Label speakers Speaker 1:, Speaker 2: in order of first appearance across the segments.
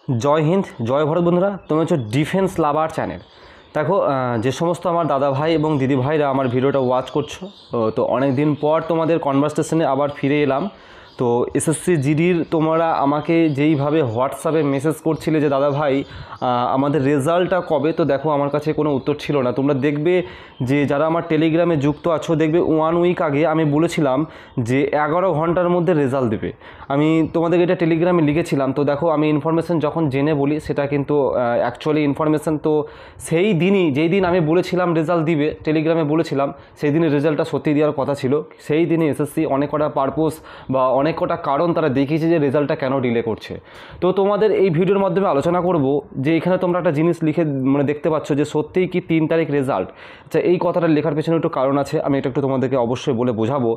Speaker 1: जय हिंद जय भारत बंधुरा तुम्हें हচ্ছে ডিফেন্স লাভার চ্যানেল। দেখো যে সমস্ত আমার দাদা ভাই এবং দিদি ভাইরা আমার ভিডিওটা ওয়াচ করছো তো অনেক দিন পর তোমাদের কনভারসেশনে আবার ফিরে এলাম। তো এসএসসি জিডির তোমরা আমাকে যেইভাবে হোয়াটসঅ্যাপে মেসেজ করছিলে যে দাদা ভাই আমাদের রেজাল্টটা কবে, তো দেখো আমার কাছে কোনো উত্তর ছিল না। তোমরা দেখবে যে যারা আমার টেলিগ্রামে যুক্ত আছো দেখবে 1 উইক আগে আমি বলেছিলাম যে 11 ঘন্টার মধ্যে রেজাল্ট দেবে। আমি তোমাদেরকে এটা টেলিগ্রামে লিখেছিলাম। তো দেখো আমি ইনফরমেশান যখন জেনে বলি সেটা কিন্তু অ্যাকচুয়ালি ইনফরমেশান তো সেই দিনই যেই দিন আমি বলেছিলাম রেজাল্ট দিবে, টেলিগ্রামে বলেছিলাম সেই দিনের রেজাল্টটা সত্যি দেওয়ার কথা ছিল। সেই দিনে এসএসসি অনেক কটা পারপোজ বা অনেক কটা কারণ তারা দেখিয়েছে যে রেজাল্টটা কেন ডিলে করছে। তো তোমাদের এই ভিডিওর মাধ্যমে আলোচনা করব যে এখানে তোমরা একটা জিনিস লিখে দেখতে পাচ্ছ যে সত্যিই কি 3 তারিখ রেজাল্ট। আচ্ছা, এই কথাটা লেখার পেছনে একটু কারণ আছে, আমি এটা একটু তোমাদেরকে অবশ্যই বলে বোঝাবো।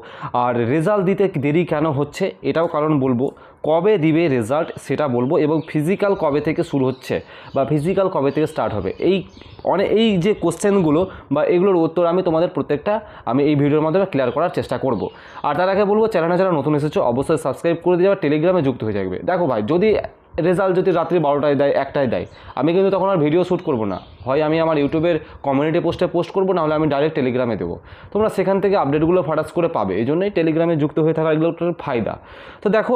Speaker 1: আর রেজাল্ট দিতে দেরি কেন হচ্ছে এটাও কারণ বলবো, কবে দিবে রেজাল্ট সেটা বলবো, এবং ফিজিক্যাল কবে থেকে শুরু হচ্ছে বা ফিজিক্যাল কবে থেকে স্টার্ট হবে। এই যে কোশ্চেনগুলো বা এগুলোর উত্তর আমি তোমাদের প্রত্যেকটা আমি এই ভিডিওর মাধ্যমে ক্লিয়ার করার চেষ্টা করব। আর তার আগে বলবো চ্যানেলে যারা নতুন এসেছো অবশ্যই সাবস্ক্রাইব করে দিয়ে যাবে, টেলিগ্রামে যুক্ত হয়ে যাবে। দেখো ভাই, যদি রেজাল্ট যদি রাত্রি 12টায় দেয় 1টায় দেয়, আমি কিন্তু তখন আর ভিডিও শ্যুট করব না, হয় আমি আমার ইউটিউবের কমিউনিটি পোস্টে পোস্ট করবো, নাহলে আমি ডাইরেক্ট টেলিগ্রামে দেবো। তোমরা সেখান থেকে আপডেটগুলো ফাটাস করে পাবে, এই জন্যই টেলিগ্রামে যুক্ত হয়ে থাকা এগুলোর ফায়দা। তো দেখো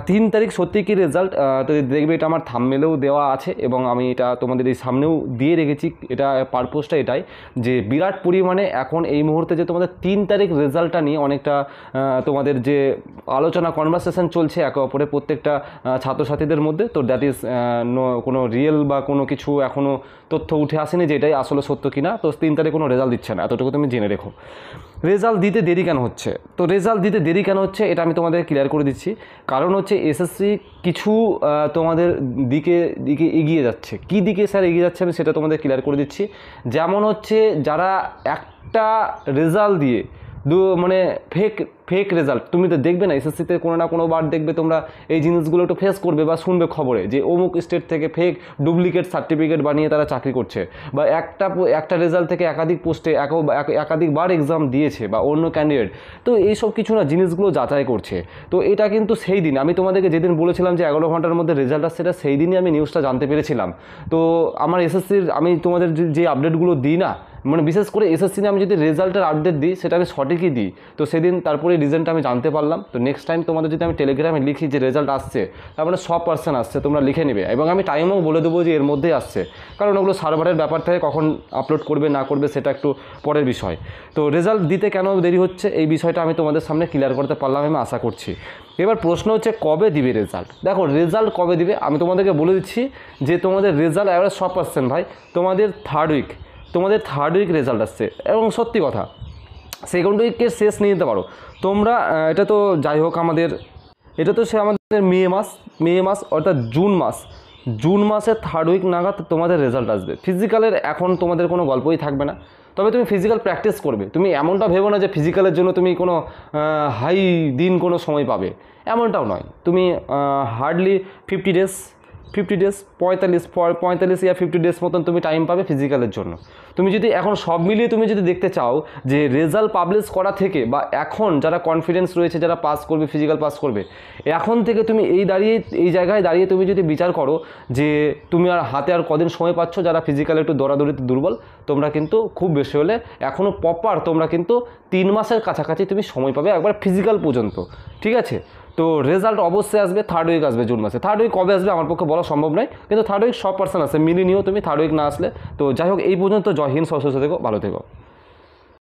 Speaker 1: 3 তারিখ সত্যি কি রেজাল্ট, তো দেখবে এটা আমার থাম্বনেলেও দেওয়া আছে এবং আমি এটা তোমাদের এই সামনেও দিয়ে রেখেছি। এটা পারপোজটা এটাই যে বিরাট পরিমাণে এখন এই মুহূর্তে যে তোমাদের 3 তারিখ রেজাল্টটা নিয়ে অনেকটা তোমাদের যে আলোচনা কনভারসেশন চলছে একে অপরের প্রত্যেকটা ছাত্রছাত্রীদের মধ্যে। তো দ্যাট ইজ কোনো রিয়েল বা কোনো কিছু এখনও তথ্য উঠে আসেনি যে এটাই আসলে সত্য কিনা। তো 3 তারিখ কোনো রেজাল্ট দিচ্ছে না, এতটুকু তুমি জেনে রেখো। রেজাল্ট দিতে দেরি কেন হচ্ছে, তো রেজাল্ট দিতে দেরি কেন হচ্ছে এটা আমি তোমাদের ক্লিয়ার করে দিচ্ছি। কারণ হচ্ছে এসএসসি কিছু তোমাদের দিকে এগিয়ে যাচ্ছে। কী দিকে স্যার এগিয়ে যাচ্ছে আমি সেটা তোমাদের ক্লিয়ার করে দিচ্ছি। যেমন হচ্ছে যারা একটা রেজাল্ট দিয়ে মানে ফেক রেজাল্ট, তুমি তো দেখবে না এসএসসিতে কোনো না কোনো বার দেখবে তোমরা এই জিনিসগুলো একটু ফেস করবে বা শুনবে খবরে যে অমুক স্টেট থেকে ফেক ডুপ্লিকেট সার্টিফিকেট বানিয়ে তারা চাকরি করছে, বা একটা রেজাল্ট থেকে একাধিক পোস্টে একাধিকবার এক্সাম দিয়েছে বা অন্য ক্যান্ডিডেট। তো এইসব কিছু না জিনিসগুলো যাচাই করছে। তো এটা কিন্তু সেই দিন আমি তোমাদেরকে যেদিন বলেছিলাম যে 11 ঘন্টার মধ্যে রেজাল্ট আসছে, সেটা সেই দিনই আমি নিউজটা জানতে পেরেছিলাম। তো আমার এসএসসির আমি তোমাদের যে আপডেটগুলো দিই না, মানে বিশেষ করে এসএসসি আমি যদি রেজাল্টের আপডেট দিই সেটা আমি সঠিকই দিই। তো সেদিন তারপরে রিজনটা আমি জানতে পারলাম। তো নেক্সট টাইম তোমাদের যদি আমি টেলিগ্রামে লিখি যে রেজাল্ট আসছে, তার মানে 100% আসছে, তোমরা লিখে নেবে এবং আমি টাইমও বলে দেবো যে এর মধ্যেই আসছে। কারণ ওগুলো সার্ভারের ব্যাপার থেকে কখন আপলোড করবে না করবে সেটা একটু পরের বিষয়। তো রেজাল্ট দিতে কেন দেরি হচ্ছে এই বিষয়টা আমি তোমাদের সামনে ক্লিয়ার করতে পারলাম আমি আশা করছি। এবার প্রশ্ন হচ্ছে কবে দিবে রেজাল্ট। দেখো রেজাল্ট কবে দিবে আমি তোমাদেরকে বলে দিচ্ছি যে তোমাদের রেজাল্ট এবারে 100% ভাই তোমাদের থার্ড উইক রেজাল্ট আসছে। এবং সত্যি কথা সেকেন্ড উইকের শেষ নিয়ে নিতে পারো তোমরা। এটা তো যাই হোক এটা তো আমাদের মে মাস অর্থাৎ জুন মাসের থার্ড উইক নাগাদ তোমাদের রেজাল্ট আসবে। ফিজিক্যালের এখন তোমাদের কোনো গল্পই থাকবে না, তবে তুমি ফিজিক্যাল প্র্যাকটিস করবে। তুমি এমনটা ভেবো না যে ফিজিক্যালের জন্য তুমি কোনো হাই দিন কোনো সময় পাবে, এমনটাও নয়। তুমি হার্ডলি 50 ডেজ 45 ইয়া 50 ডেজ মতন তুমি টাইম পাবে ফিজিক্যালের জন্য। তুমি যদি এখন সব মিলিয়ে তুমি যদি দেখতে চাও যে রেজাল্ট পাবলিশ করা থেকে বা এখন যারা কনফিডেন্স রয়েছে যারা পাস করবে ফিজিক্যাল পাস করবে, এখন থেকে তুমি এই জায়গায় দাঁড়িয়ে তুমি যদি বিচার করো যে তুমি আর হাতে আর কদিন সময় পাচ্ছ, যারা ফিজিক্যালে একটু দৌড়াদৌড়িতে দুর্বল, তোমরা কিন্তু খুব বেশি হলে এখনও প্রপার তোমরা কিন্তু 3 মাসের কাছাকাছি তুমি সময় পাবে একবার ফিজিক্যাল পর্যন্ত, ঠিক আছে। তো রেজাল্ট অবশ্যই আসবে, থার্ড উইক আসবে জুন মাসে। থার্ড উইক কবে আসবে আমার পক্ষে বলা সম্ভব নয়, কিন্তু থার্ড উইক 100% আসে, মিলিয়ে নিও তুমি থার্ড উইক না আসলে। তো যাই হোক এই পর্যন্ত। জয় হিন্দ, সুস্থ থেকো, ভালো থেকো।